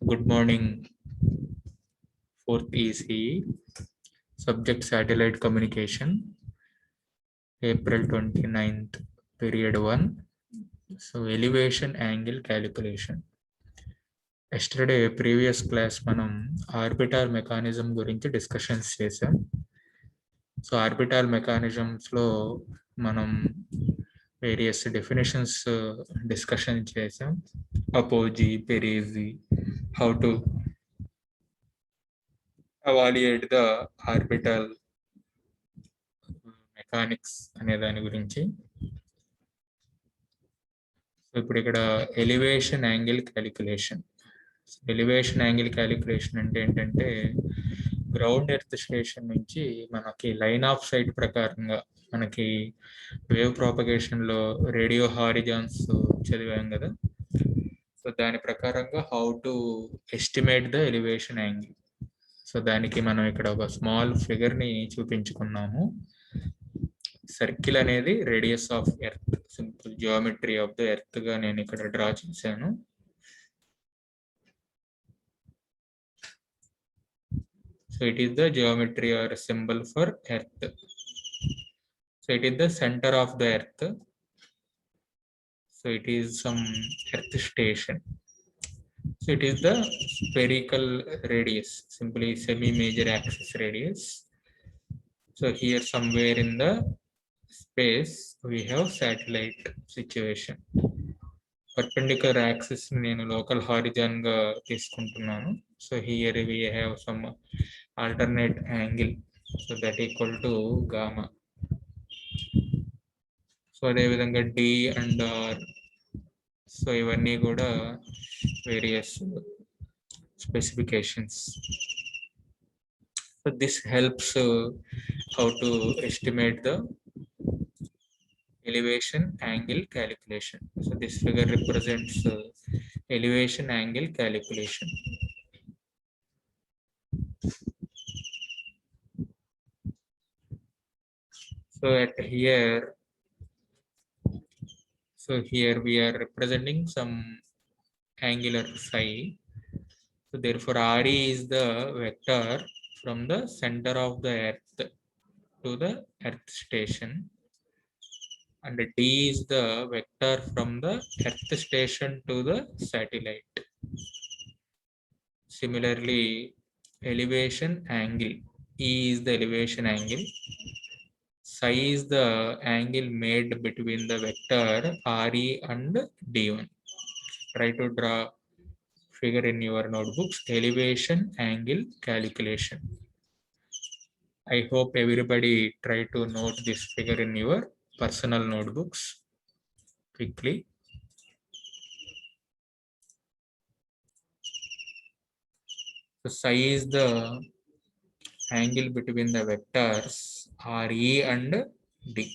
Good morning, 4th ECE, subject satellite communication, April 29th, period 1. So elevation angle calculation. Yesterday, previous class మనం orbital mechanism గురించి discussions చేసాం. So orbital మెకానిజమ్స్లో మనం various definitions discussion చేసాం. Apogee, perigee, how to evaluate the orbital mechanics అనే దాని గురించి. సో ఇప్పుడు ఇక్కడ elevation angle calculation. Elevation angle calculation అంటే ఏంటంటే గ్రౌండ్ ఎర్త్ స్టేషన్ నుంచి మనకి లైన్ ఆఫ్ సైట్ ప్రకారంగా మనకి వేవ్ ప్రాపగేషన్లో రేడియో హారిజాన్స్ చదివాం కదా. సో దాని ప్రకారంగా how to estimate the elevation angle. So దానికి మనం ఇక్కడ ఒక స్మాల్ ఫిగర్ని చూపించుకున్నాము. సర్కిల్ అనేది radius of earth, simple geometry of the earth గా నేను ఇక్కడ డ్రా చేశాను. So it is the geometry or symbol for earth. So it is the centre of the earth. So it is some earth station. So it is the spherical radius, simply semi major axis radius. So here somewhere in the space we have satellite situation. Perpendicular axis నేను local Horizon గా తీసుకుంటున్నాను. So here we have some alternate angle, so that equal to gamma. So అదే విధంగా D and R, so ఇవన్నీ కూడా various specifications. So this helps how to estimate the elevation angle calculation. So this figure represents elevation angle calculation. So at here, we are representing some angular psi. So therefore RE is the vector from the center of the earth to the earth station, and D is the vector from the earth station to the satellite. Similarly, elevation angle, E is the elevation angle, psi is the angle made between the vector RE and D1. Try to draw figure in your notebooks, elevation angle calculation. I hope everybody try to note this figure in your personal notebooks quickly. So psi is the angle between the vectors RE and D.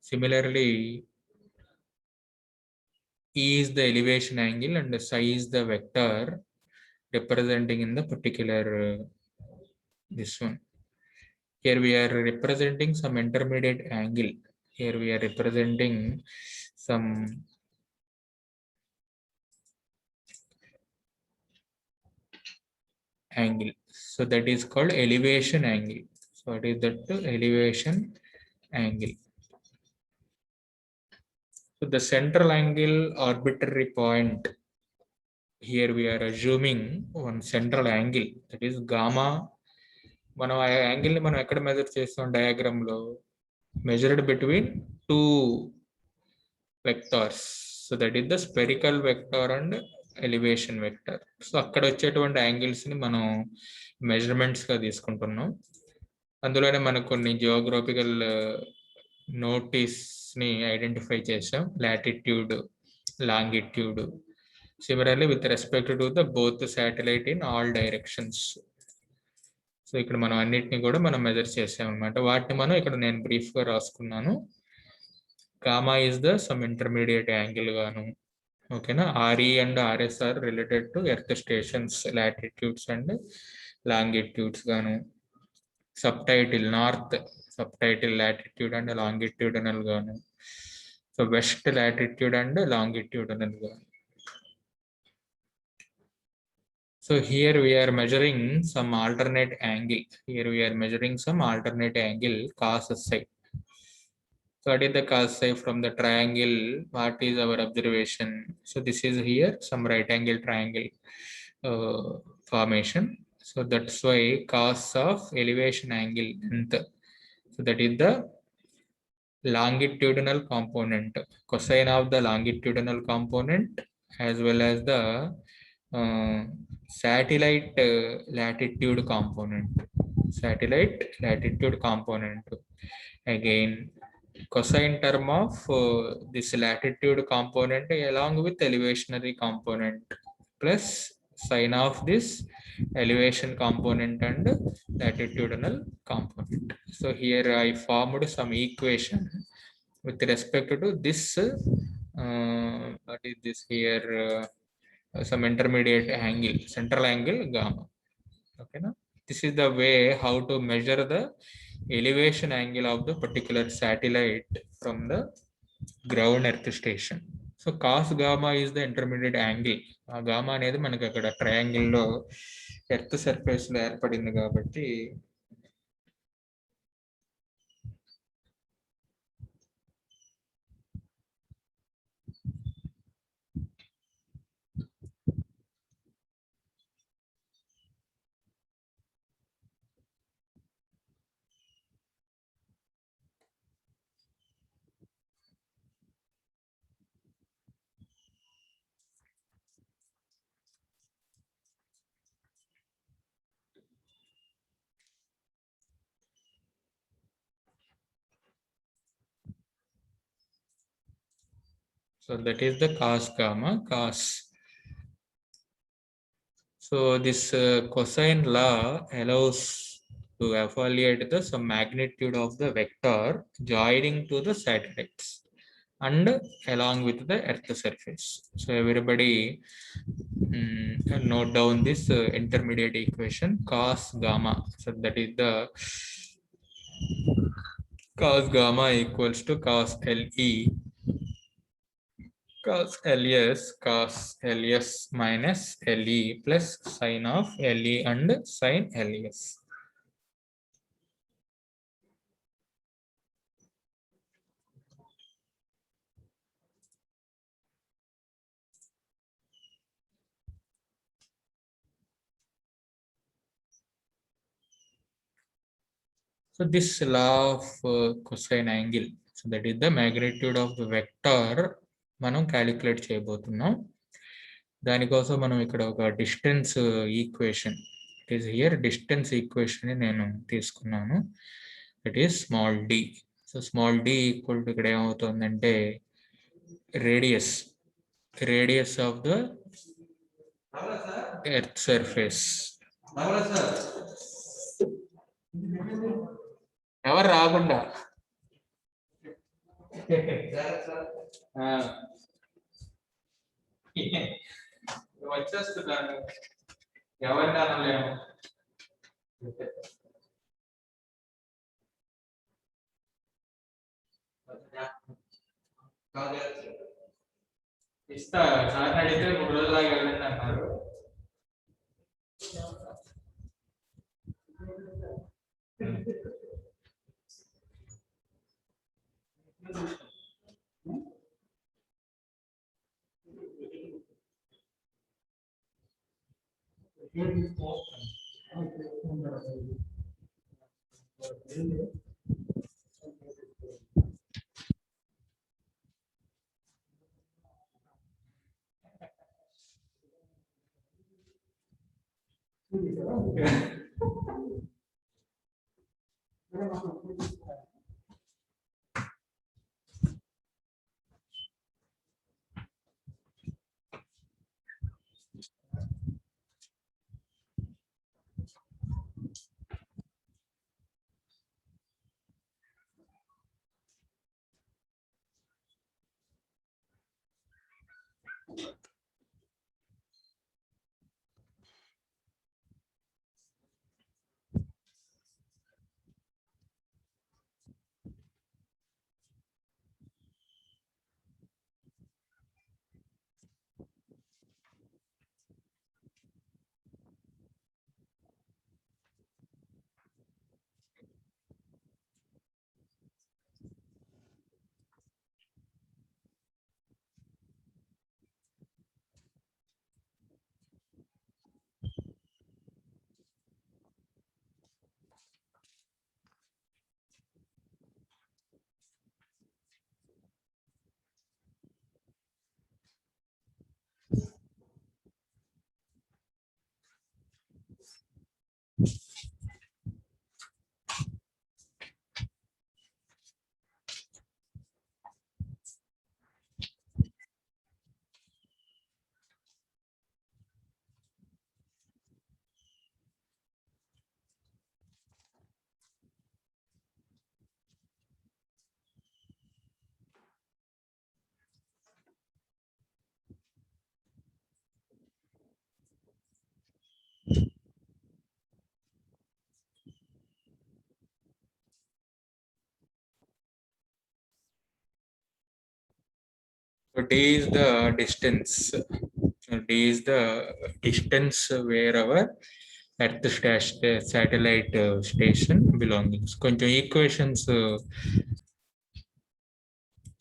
Similarly, E is the elevation angle and psi is the vector representing in the particular this one. Here we are representing some intermediate angle. Here we are representing some angle. So that is called elevation angle. So what is that? Elevation angle. So the central angle arbitrary point, here we are assuming one central angle, that is gamma. మనం ఆ angle ని మనం ఎక్కడ measure చేస్తాం diagram లో? Measured between two vectors. So that is the spherical vector and elevation vector. So అక్కడ వచ్చేటువంటి angles ని మనం మెజర్మెంట్స్ గా తీసుకుంటున్నాం. అందులోనే మనకు కొన్ని జియోగ్రఫికల్ నోటీస్ ని ఐడెంటిఫై చేసాం, latitude, longitude. Similarly with respect to the both satellite in all directions. So ఇక్కడ మనం అన్నిటిని కూడా మనం మెజర్ చేసాం అనమాట. వాటిని మనం ఇక్కడ నేను బ్రీఫ్ గా రాసుకున్నాను. Gamma is the some intermediate angle గాను, ఓకేనా. RE and RS are related to earth stations latitudes and longitudes గాను. subtitle north, subtitle latitude and longitudinal gaanu. So west latitude and longitudinal gaanu. So here we are measuring some alternate angle. Here we are measuring some alternate angle cos psi. So what is the cos psi from the triangle? What is our observation? So this is here some right angle triangle formation. So that's why cos of elevation angle length. So that is the longitudinal component, cosine of the longitudinal component as well as the satellite latitude component. Satellite latitude component. Again, cosine term of this latitude component along with elevationary component plus sine of this elevation component and latitudinal component. So here I formed some equation with respect to this what is this here some intermediate angle, central angle gamma. Okay, now this is the way how to measure the elevation angle of the particular satellite from the ground earth station. So cos gamma is the intermediate angle. ఆ gamma అనేది మనకి అక్కడ triangle లో earth surface లో ఏర్పడింది కాబట్టి so that is the cos gamma cos. So this cosine law allows to evaluate the some magnitude of the vector joining to the satellites and along with the earth surface. So everybody note down this intermediate equation cos gamma. So that is the cos gamma equals to cos LE cos LS cos LS minus LE plus sine of LE and sine LS. So this law of cosine angle, so that is the magnitude of the vector మనం calculate చేయబోతున్నాం. దానికోసం మనం ఇక్కడ ఒక distance equation, it is here distance equation నేను తీసుకున్నాను. It is small D. So small D equal to ఇక్కడ ఏమవుతుందంటే radius of the earth surface. ఎవరు రాకుండా వచ్చేస్తున్నాను, ఎవరిని అనలేము. ఇస్తా సార్ అడిగితే 3 రోజులు దాకా వెళ్ళండి అన్నారు. So d is the distance. D is the distance where our Earth satellite station belongs. కొంచెం equations.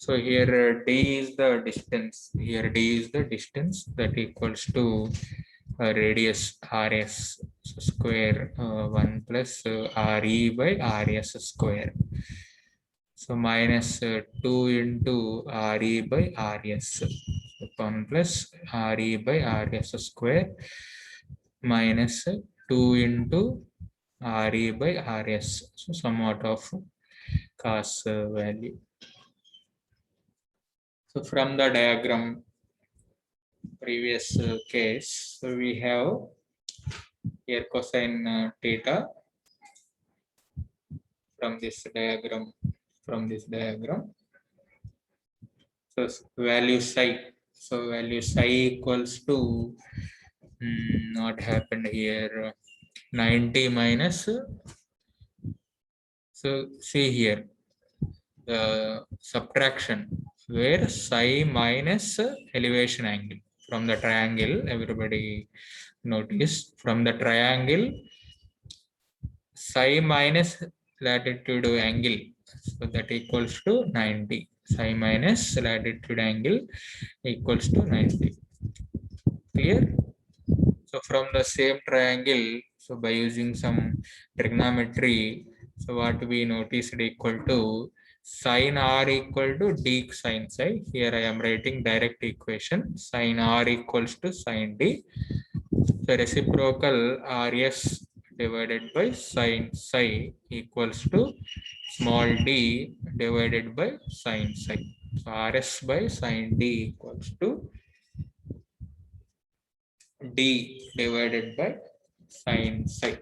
So here d is the distance. Here d is the distance that equals to radius rs square 1 plus re by rs square. So minus 2 into re by rs. 1 plus re by rs square minus 2 into re by rs. So somewhat of cos value. So from the diagram previous case, so we have here cosine theta from this diagram. So value psi. So value psi equals to what happened here? 90 minus. So see here the subtraction where psi minus elevation angle from the triangle. Everybody notice from the triangle psi minus latitude angle, so that equals to 90. Psi minus latitude angle equals to 90. Clear? So from the same triangle, so by using some trigonometry, so what we noticed equal to sin r equal to d sin psi. Here I am writing direct equation. Sin r equals to sin d. So reciprocal rs divided by sin psi equals to small d divided by sin psi. So rs by sin d equals to d divided by sin psi.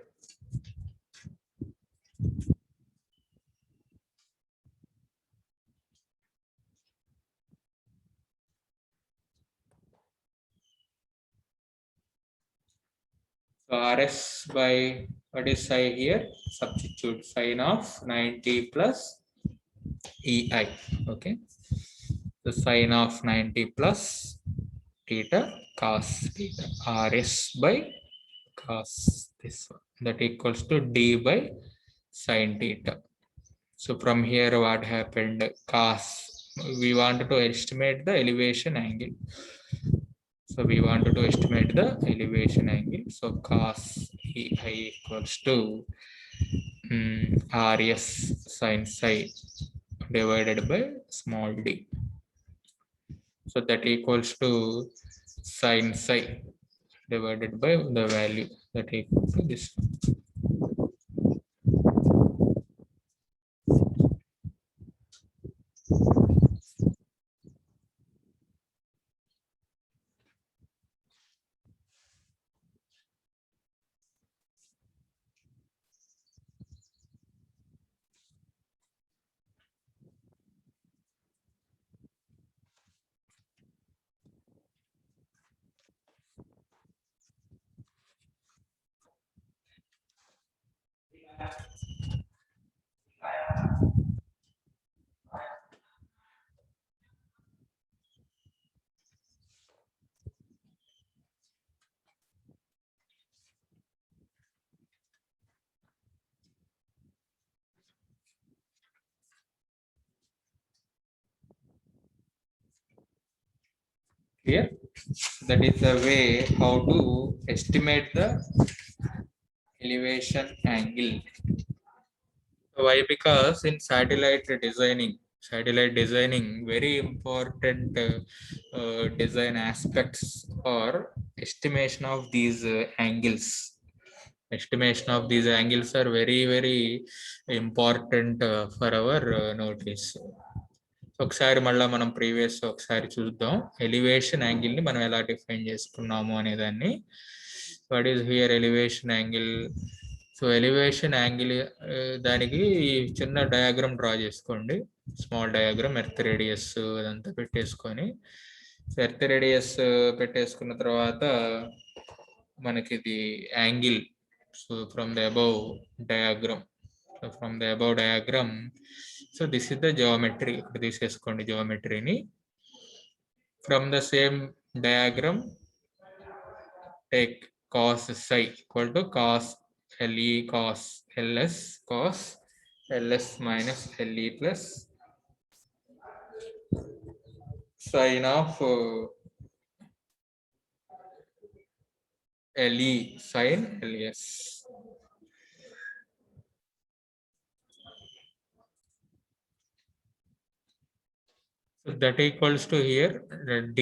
So rs by what is psi here? Substitute sin of 90 plus ei. Okay. The sin of 90 plus theta cos theta. Rs by cos this one. That equals to d by sin theta. So from here what happened? Cos. We want to estimate the elevation angle. So we wanted to estimate the elevation angle. So cos ei equals to rs sin psi divided by small d. So that equals to sin psi divided by the value that equals to this. Clear? That is the way how to estimate the elevation angle. Why? Because in satellite designing, very important design aspects or estimation of these angles. Estimation of these angles are very important for our notice. ఒకసారి మళ్ళీ మనం previous ఒకసారి చూద్దాం elevation angle ని మనం ఎలా define చేసుకున్నాము అనే దాన్ని. What is here elevation angle? So elevation angle దానికి చిన్న డయాగ్రామ్ డ్రా చేసుకోండి, స్మాల్ డయాగ్రామ్, ఎర్త్ రేడియస్ అదంతా పెట్టేసుకొని. సో ఎర్త్ రేడియస్ పెట్టేసుకున్న తర్వాత మనకి ఇది angle. So from the above diagram, so this is the geometry. తీసేసుకోండి geometry-ని. From the same diagram, take cos psi equal to cos Le cos ls cos ls minus Le plus sin of Le sin ls. So that equals to here d.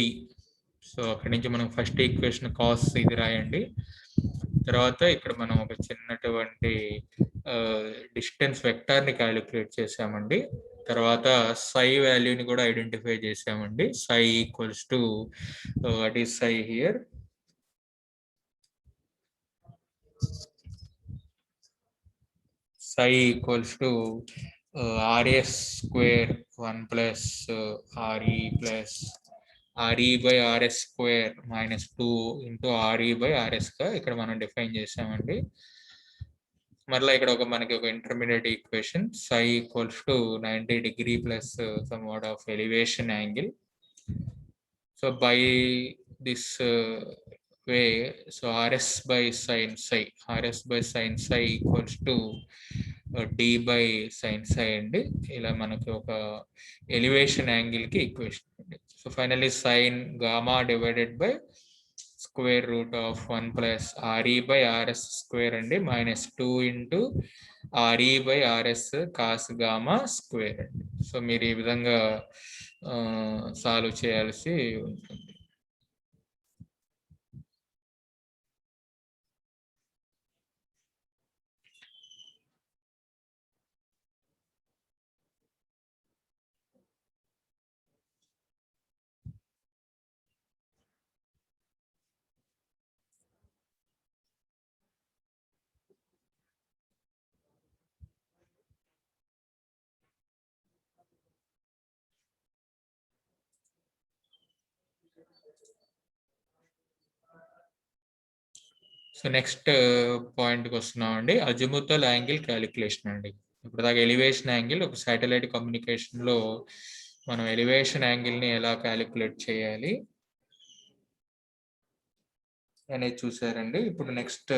So అక్కడి నుంచి మనం first equation cos ఇది రాయండి. తర్వాత ఇక్కడ మనం ఒక చిన్నటువంటి distance వెక్టార్ని calculate చేసామండి. తర్వాత సై వాల్యూని కూడా ఐడెంటిఫై చేసామండి. Psi equals to what is psi here? Psi equals to RS square 1 plus RE plus RE by RS square minus 2 into RE by RS గా ఇక్కడ మనం డిఫైన్ చేసామండి. మరలా ఇక్కడ మనకి ఒక intermediate equation psi equals to 90 degree plus some mode of elevation angle. So by this way, so RS by sin psi equals to d by sin psi అండి. ఇలా మనకి ఒక ఎలివేషన్ యాంగిల్ కి ఈక్వేషన్ అండి. So finally sin gamma divided by square root of 1 plus RE by RS square అండి minus 2 into RE by RS cos gamma square అండి. So మీరు ఈ విధంగా సాల్వ్ చేయాల్సి ఉంటుంది. సో నెక్స్ట్ పాయింట్కి వస్తున్నామండి, అజిముతల్ యాంగిల్ క్యాలిక్యులేషన్ అండి. ఇప్పుడు దాకా ఎలివేషన్ యాంగిల్, ఒక శాటిలైట్ కమ్యూనికేషన్లో మనం ఎలివేషన్ యాంగిల్ని ఎలా క్యాలిక్యులేట్ చేయాలి అనేది చూసారండి. ఇప్పుడు నెక్స్ట్